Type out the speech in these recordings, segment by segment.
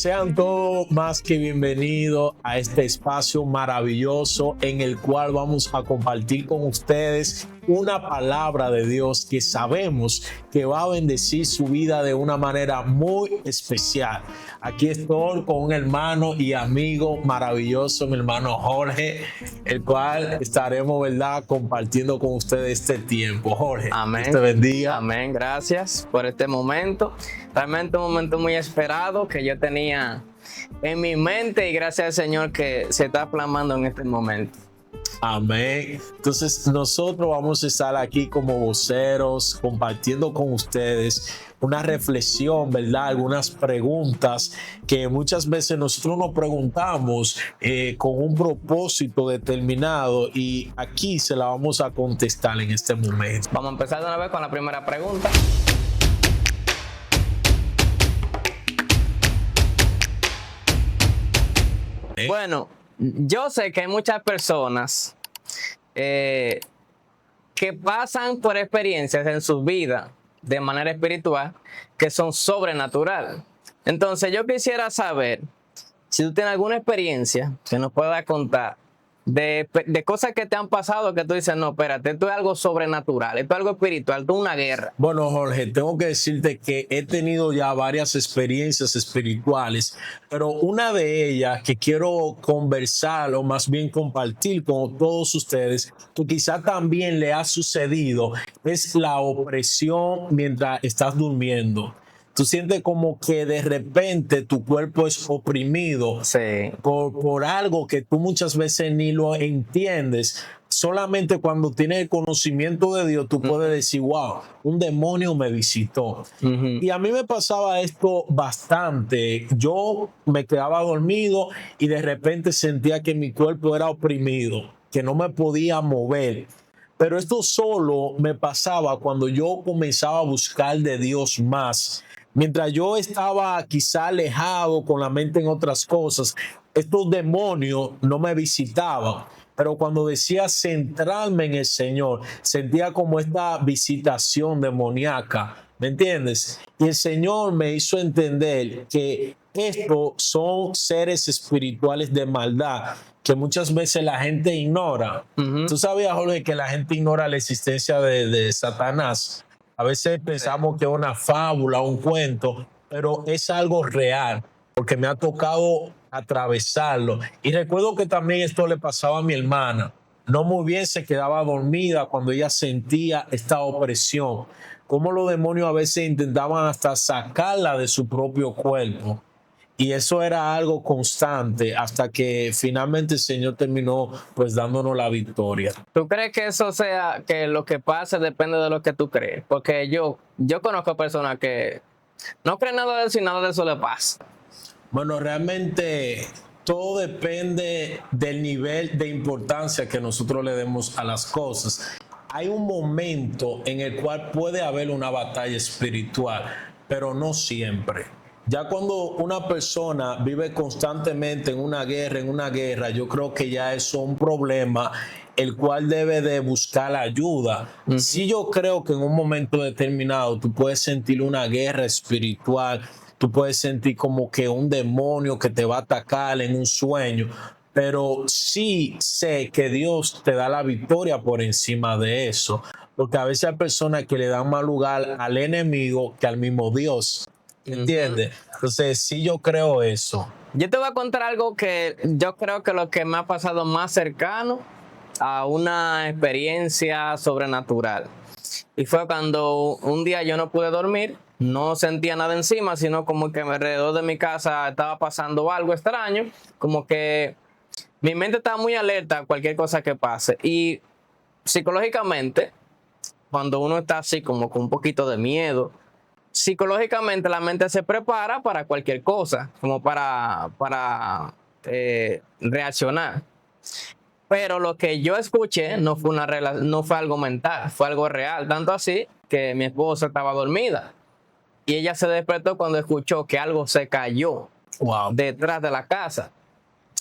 Sean todos más que bienvenidos a este espacio maravilloso en el cual vamos a compartir con ustedes una palabra de Dios que sabemos que va a bendecir su vida de una manera muy especial. Aquí estoy con un hermano y amigo maravilloso, mi hermano Jorge, el cual estaremos, ¿verdad?, compartiendo con ustedes este tiempo. Jorge, amén. Dios te bendiga. Amén, gracias por este momento. Realmente un momento muy esperado que yo tenía en mi mente y gracias al Señor que se está plasmando en este momento. Amén. Entonces nosotros vamos a estar aquí como voceros compartiendo con ustedes una reflexión, ¿verdad? Algunas preguntas que muchas veces nosotros nos preguntamos con un propósito determinado y aquí se la vamos a contestar en este momento. Vamos a empezar de una vez con la primera pregunta. Bueno, yo sé que hay muchas personas que pasan por experiencias en su vida de manera espiritual que son sobrenatural. Entonces yo quisiera saber si tú tienes alguna experiencia que nos puedas contar de cosas que te han pasado que tú dices, no, espérate, esto es algo sobrenatural, esto es algo espiritual, esto es una guerra. Bueno, Jorge, tengo que decirte que he tenido ya varias experiencias espirituales, pero una de ellas que quiero conversar o más bien compartir con todos ustedes, que quizá también le ha sucedido, es la opresión mientras estás durmiendo. Tú sientes como que de repente tu cuerpo es oprimido Sí. por algo que tú muchas veces ni lo entiendes. Solamente cuando tienes el conocimiento de Dios, tú puedes decir, wow, un demonio me visitó. Y a mí me pasaba esto bastante. Yo me quedaba dormido y de repente sentía que mi cuerpo era oprimido, que no me podía mover. Pero esto solo me pasaba cuando yo comenzaba a buscar de Dios más. Mientras yo estaba quizá alejado con la mente en otras cosas, estos demonios no me visitaban. Pero cuando decía centrarme en el Señor, sentía como esta visitación demoníaca. ¿Me entiendes? Y el Señor me hizo entender que estos son seres espirituales de maldad que muchas veces la gente ignora. Tú sabías, Jorge, que la gente ignora la existencia de Satanás. A veces pensamos que es una fábula, un cuento, pero es algo real, porque me ha tocado atravesarlo. Y recuerdo que también esto le pasaba a mi hermana. No muy bien, se quedaba dormida cuando ella sentía esta opresión. Como los demonios a veces intentaban hasta sacarla de su propio cuerpo. Y eso era algo constante hasta que finalmente el Señor terminó pues dándonos la victoria. ¿Tú crees que eso sea, que lo que pase depende de lo que tú crees? Porque yo conozco personas que no creen nada de eso y nada de eso le pasa. Bueno, realmente todo depende del nivel de importancia que nosotros le demos a las cosas. Hay un momento en el cual puede haber una batalla espiritual, pero no siempre. Ya cuando una persona vive constantemente en una guerra, yo creo que ya eso es un problema el cual debe de buscar ayuda. Sí, yo creo que en un momento determinado tú puedes sentir una guerra espiritual, tú puedes sentir como que un demonio que te va a atacar en un sueño, pero sí sé que Dios te da la victoria por encima de eso, porque a veces hay personas que le dan más lugar al enemigo que al mismo Dios. ¿Entiendes? Entonces, sí, yo creo eso. Yo te voy a contar algo que yo creo que lo que me ha pasado más cercano a una experiencia sobrenatural. Y fue cuando un día yo no pude dormir, no sentía nada encima, sino como que alrededor de mi casa estaba pasando algo extraño, como que mi mente estaba muy alerta a cualquier cosa que pase. Y psicológicamente, cuando uno está así como con un poquito de miedo, psicológicamente la mente se prepara para cualquier cosa, como para reaccionar. Pero lo que yo escuché no fue no fue algo mental, fue algo real. Tanto así que mi esposa estaba dormida y ella se despertó cuando escuchó que algo se cayó detrás de la casa.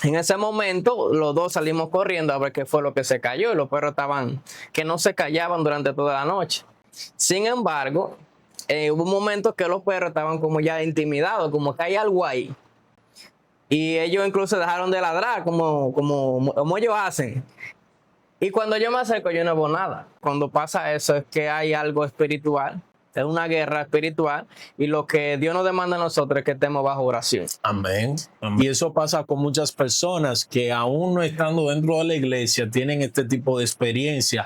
En ese momento los dos salimos corriendo a ver qué fue lo que se cayó y los perros estaban que no se callaban durante toda la noche. Sin embargo, hubo un momento que los perros estaban como ya intimidados, como que hay algo ahí. Y ellos incluso dejaron de ladrar como ellos hacen. Y cuando yo me acerco, yo no veo nada. Cuando pasa eso es que hay algo espiritual, es una guerra espiritual, y lo que Dios nos demanda a nosotros es que estemos bajo oración. Amén. Y eso pasa con muchas personas que aún no estando dentro de la iglesia tienen este tipo de experiencia,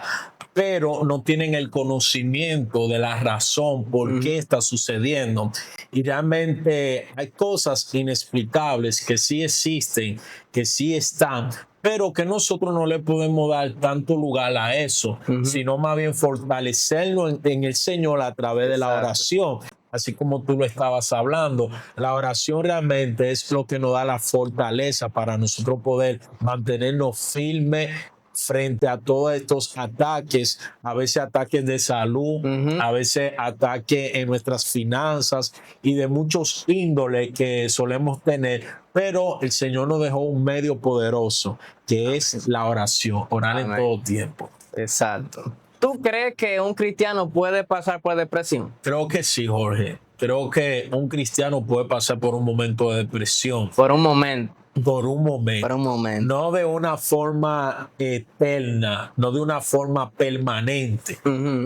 pero no tienen el conocimiento de la razón por qué está sucediendo. Y realmente hay cosas inexplicables que sí existen, que sí están, pero que nosotros no le podemos dar tanto lugar a eso, sino más bien fortalecerlo en el Señor a través de la oración. Así como tú lo estabas hablando, la oración realmente es lo que nos da la fortaleza para nosotros poder mantenernos firmes frente a todos estos ataques, a veces ataques de salud, a veces ataques en nuestras finanzas y de muchos índoles que solemos tener, pero el Señor nos dejó un medio poderoso que es la oración, orar en todo tiempo. Exacto. ¿Tú crees que un cristiano puede pasar por depresión? Creo que sí, Jorge. Creo que un cristiano puede pasar por un momento de depresión. Por un momento. Por un momento. Por un momento. No de una forma eterna, no de una forma permanente.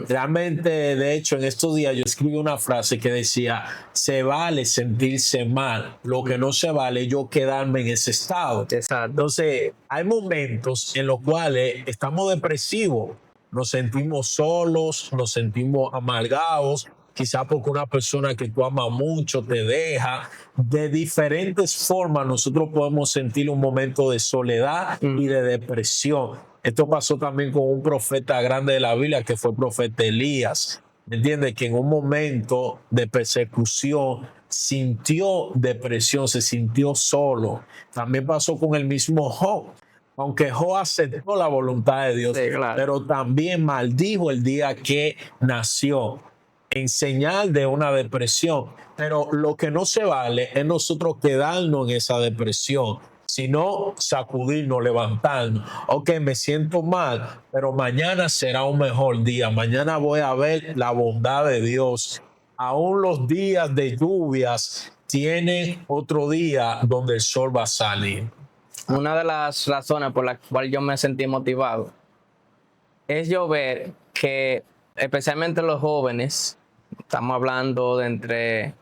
Realmente, de hecho, en estos días yo escribí una frase que decía, se vale sentirse mal, lo que no se vale es yo quedarme en ese estado. Exacto. Entonces, hay momentos en los cuales estamos depresivos, nos sentimos solos, nos sentimos amargados, quizá porque una persona que tú amas mucho te deja. De diferentes formas nosotros podemos sentir un momento de soledad y de depresión. Esto pasó también con un profeta grande de la Biblia que fue el profeta Elías. ¿Me entiendes? Que en un momento de persecución sintió depresión, se sintió solo. También pasó con el mismo Job. Aunque Job aceptó la voluntad de Dios, Sí, claro, pero también maldijo el día que nació en señal de una depresión. Pero lo que no se vale es nosotros quedarnos en esa depresión, sino sacudirnos, levantarnos. Ok, me siento mal, pero mañana será un mejor día. Mañana voy a ver la bondad de Dios. Aún los días de lluvias tienen otro día donde el sol va a salir. Una de las razones por las cuales yo me sentí motivado es yo ver que especialmente los jóvenes, estamos hablando de entre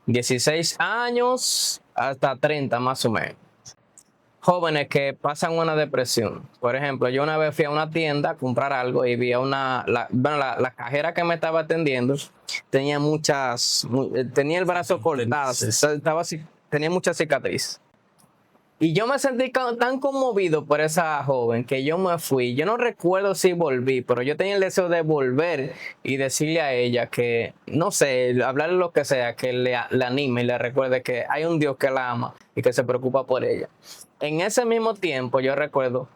16 años hasta 30 más o menos, jóvenes que pasan una depresión. Por ejemplo, yo una vez fui a una tienda a comprar algo y vi a la cajera que me estaba atendiendo tenía tenía el brazo cortado, tenía muchas cicatrices. Y yo me sentí tan conmovido por esa joven que yo me fui. Yo no recuerdo si volví, pero yo tenía el deseo de volver y decirle a ella que, no sé, hablarle lo que sea, que le anime y le recuerde que hay un Dios que la ama y que se preocupa por ella. En ese mismo tiempo yo recuerdo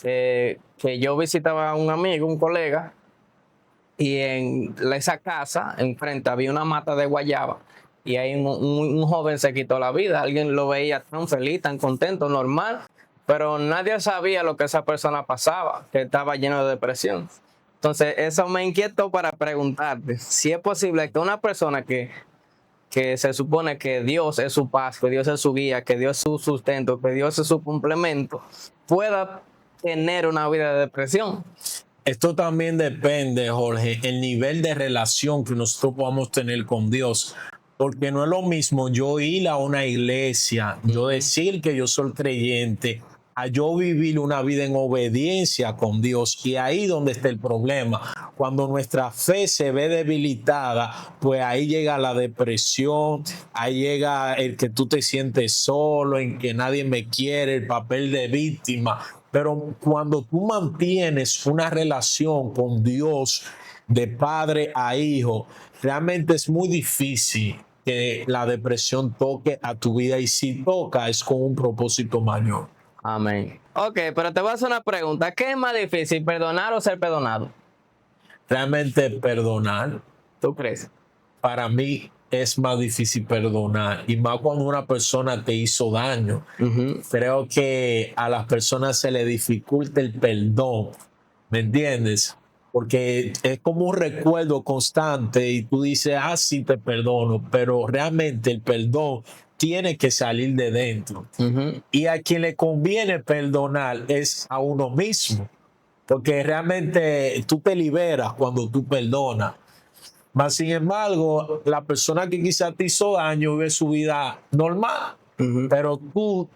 que yo visitaba a un amigo, un colega, y en esa casa enfrente había una mata de guayaba. Y ahí un joven se quitó la vida. Alguien lo veía tan feliz, tan contento, normal, pero nadie sabía lo que esa persona pasaba, que estaba lleno de depresión. Entonces, eso me inquietó para preguntarte si es posible que una persona que se supone que Dios es su paz, que Dios es su guía, que Dios es su sustento, que Dios es su complemento, pueda tener una vida de depresión. Esto también depende, Jorge, el nivel de relación que nosotros podamos tener con Dios. Porque no es lo mismo yo ir a una iglesia, yo decir que yo soy creyente, a yo vivir una vida en obediencia con Dios. Y ahí donde está el problema. Cuando nuestra fe se ve debilitada, pues ahí llega la depresión, ahí llega el que tú te sientes solo, en que nadie me quiere, el papel de víctima. Pero cuando tú mantienes una relación con Dios de padre a hijo, realmente es muy difícil que la depresión toque a tu vida, y si toca es con un propósito mayor. Amén. Ok, pero te voy a hacer una pregunta. ¿Qué es más difícil, perdonar o ser perdonado? Realmente perdonar, ¿Tú crees? para mí es más difícil perdonar, y más cuando una persona te hizo daño. Creo que a las personas se le dificulta el perdón, ¿me entiendes? Porque es como un recuerdo constante y tú dices, sí te perdono, pero realmente el perdón tiene que salir de dentro. Y a quien le conviene perdonar es a uno mismo, porque realmente tú te liberas cuando tú perdonas. Mas, sin embargo, la persona que quizás te hizo daño vive su vida normal, pero tú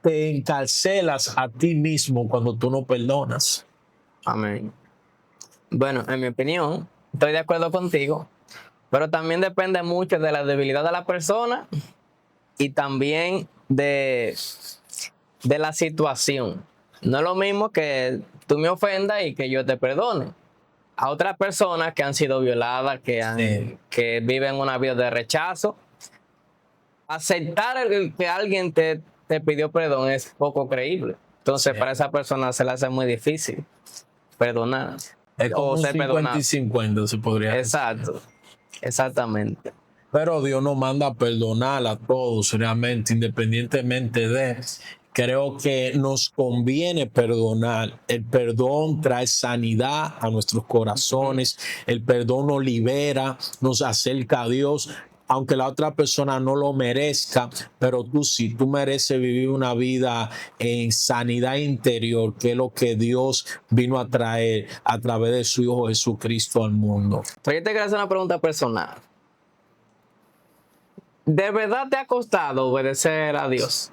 te encarcelas a ti mismo cuando tú no perdonas. Amén. Bueno, en mi opinión, estoy de acuerdo contigo, pero también depende mucho de la debilidad de la persona y también de la situación. No es lo mismo que tú me ofendas y que yo te perdone. A otras personas que han sido violadas, que viven una vida de rechazo, aceptar que alguien te pidió perdón es poco creíble. Entonces, para esa persona se le hace muy difícil perdonar. Es como un 50 y 50, se podría decir. Exacto, exactamente. Pero Dios nos manda a perdonar a todos realmente, independientemente de... Creo que nos conviene perdonar. El perdón trae sanidad a nuestros corazones. El perdón nos libera, nos acerca a Dios. Aunque la otra persona no lo merezca, pero tú sí, tú mereces vivir una vida en sanidad interior, que es lo que Dios vino a traer a través de su Hijo Jesucristo al mundo. Pero yo te quiero hacer una pregunta personal. ¿De verdad te ha costado obedecer a Dios?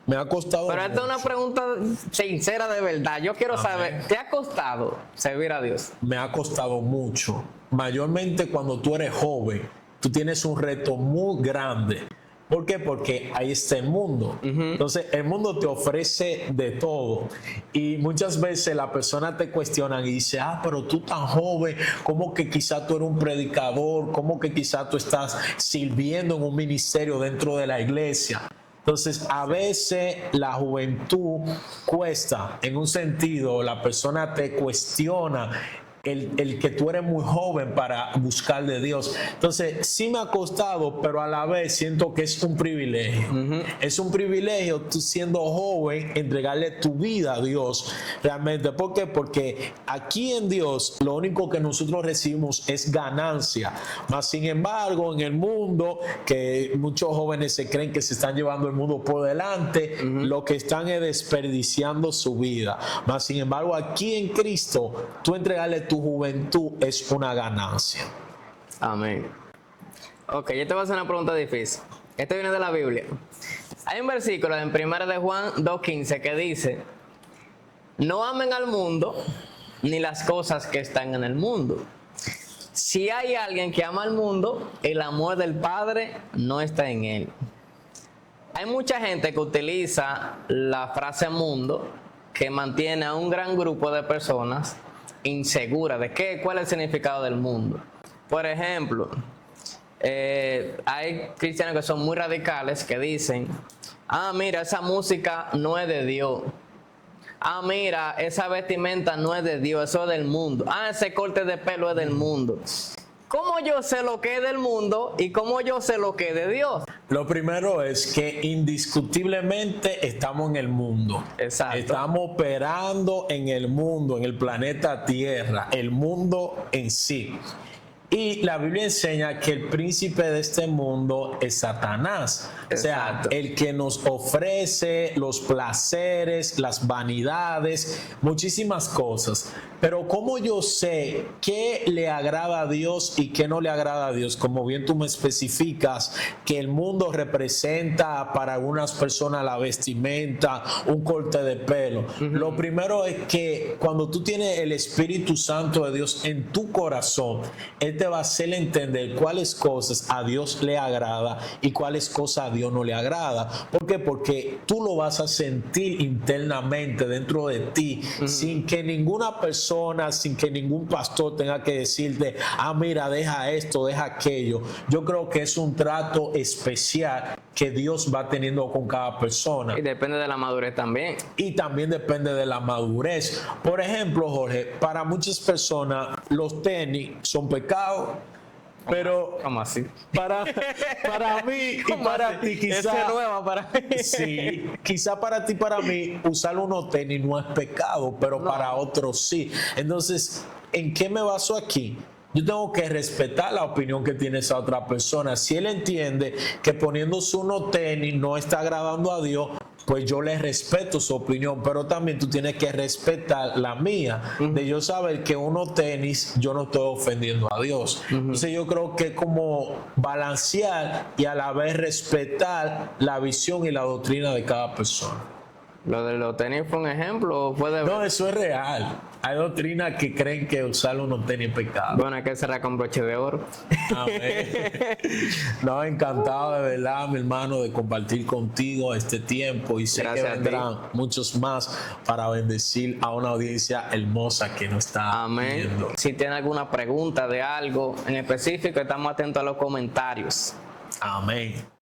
Me ha costado. Pero esta es una pregunta sincera de verdad. Yo quiero saber, ¿te ha costado servir a Dios? Me ha costado mucho. Mayormente cuando tú eres joven, tú tienes un reto muy grande. ¿Por qué? Porque ahí está el mundo. Entonces, el mundo te ofrece de todo. Y muchas veces la persona te cuestiona y dice, pero tú tan joven, ¿cómo que quizás tú eres un predicador? ¿Cómo que quizás tú estás sirviendo en un ministerio dentro de la iglesia? Entonces, a veces la juventud cuesta, en un sentido, la persona te cuestiona el que tú eres muy joven para buscar de Dios. Entonces, sí me ha costado, pero a la vez siento que es un privilegio. Es un privilegio tú siendo joven, entregarle tu vida a Dios realmente. ¿Por qué? Porque aquí en Dios lo único que nosotros recibimos es ganancia. Mas, sin embargo, en el mundo, que muchos jóvenes se creen que se están llevando el mundo por delante, lo que están es desperdiciando su vida. Mas, sin embargo, aquí en Cristo, tú entregarle tu juventud es una ganancia. Amén. Ok, yo te voy a hacer una pregunta difícil. Esto viene de la Biblia. Hay un versículo en 1 de Juan 2:15 que dice: no amen al mundo ni las cosas que están en el mundo. Si hay alguien que ama al mundo, el amor del Padre no está en él. Hay mucha gente que utiliza la frase mundo que mantiene a un gran grupo de personas insegura de cuál es el significado del mundo. Por ejemplo, hay cristianos que son muy radicales que dicen: mira, esa música no es de Dios. Mira, esa vestimenta no es de Dios, eso es del mundo. Ese corte de pelo es del mundo. ¿Cómo yo sé lo que es del mundo y cómo yo sé lo que es de Dios? Lo primero es que indiscutiblemente estamos en el mundo. Exacto. Estamos operando en el mundo, en el planeta Tierra, el mundo en sí. Y la Biblia enseña que el príncipe de este mundo es Satanás. Exacto. O sea, el que nos ofrece los placeres, las vanidades, muchísimas cosas. Pero ¿cómo yo sé qué le agrada a Dios y qué no le agrada a Dios? Como bien tú me especificas que el mundo representa para algunas personas la vestimenta, un corte de pelo. Lo primero es que cuando tú tienes el Espíritu Santo de Dios en tu corazón, Él te va a hacer entender cuáles cosas a Dios le agrada y cuáles cosas a Dios no le agrada. ¿Por qué? Porque tú lo vas a sentir internamente dentro de ti, sin que ninguna persona, sin que ningún pastor tenga que decirte: mira, deja esto, deja aquello. Yo creo que es un trato especial que Dios va teniendo con cada persona. Y depende de la madurez también. Y también depende de la madurez. Por ejemplo, Jorge, para muchas personas los tenis son pecados. Pero ¿cómo así? Para mí y para así? ti quizá Esa es nueva para mí. Sí, quizá para ti, para mí usar unos tenis no es pecado, pero no, para otros sí. Entonces, ¿en qué me baso aquí? yo tengo que respetar la opinión que tiene esa otra persona. Si él entiende que poniéndose unos tenis no está agradando a Dios, pues yo le respeto su opinión, pero también tú tienes que respetar la mía, de yo saber que unos tenis yo no estoy ofendiendo a Dios. Entonces yo creo que como balancear y a la vez respetar la visión y la doctrina de cada persona. Lo de los tenis fue un ejemplo, ¿o fue de No, eso es real. Hay doctrinas que creen que usar unos tenis es pecado. Bueno, hay que cerrar con broche de oro. Amén. No, encantado de verdad, mi hermano, de compartir contigo este tiempo, y sé Gracias que vendrán muchos más para bendecir a una audiencia hermosa que nos está Amén. viendo. Si tiene alguna pregunta de algo en específico, estamos atentos a los comentarios. Amén.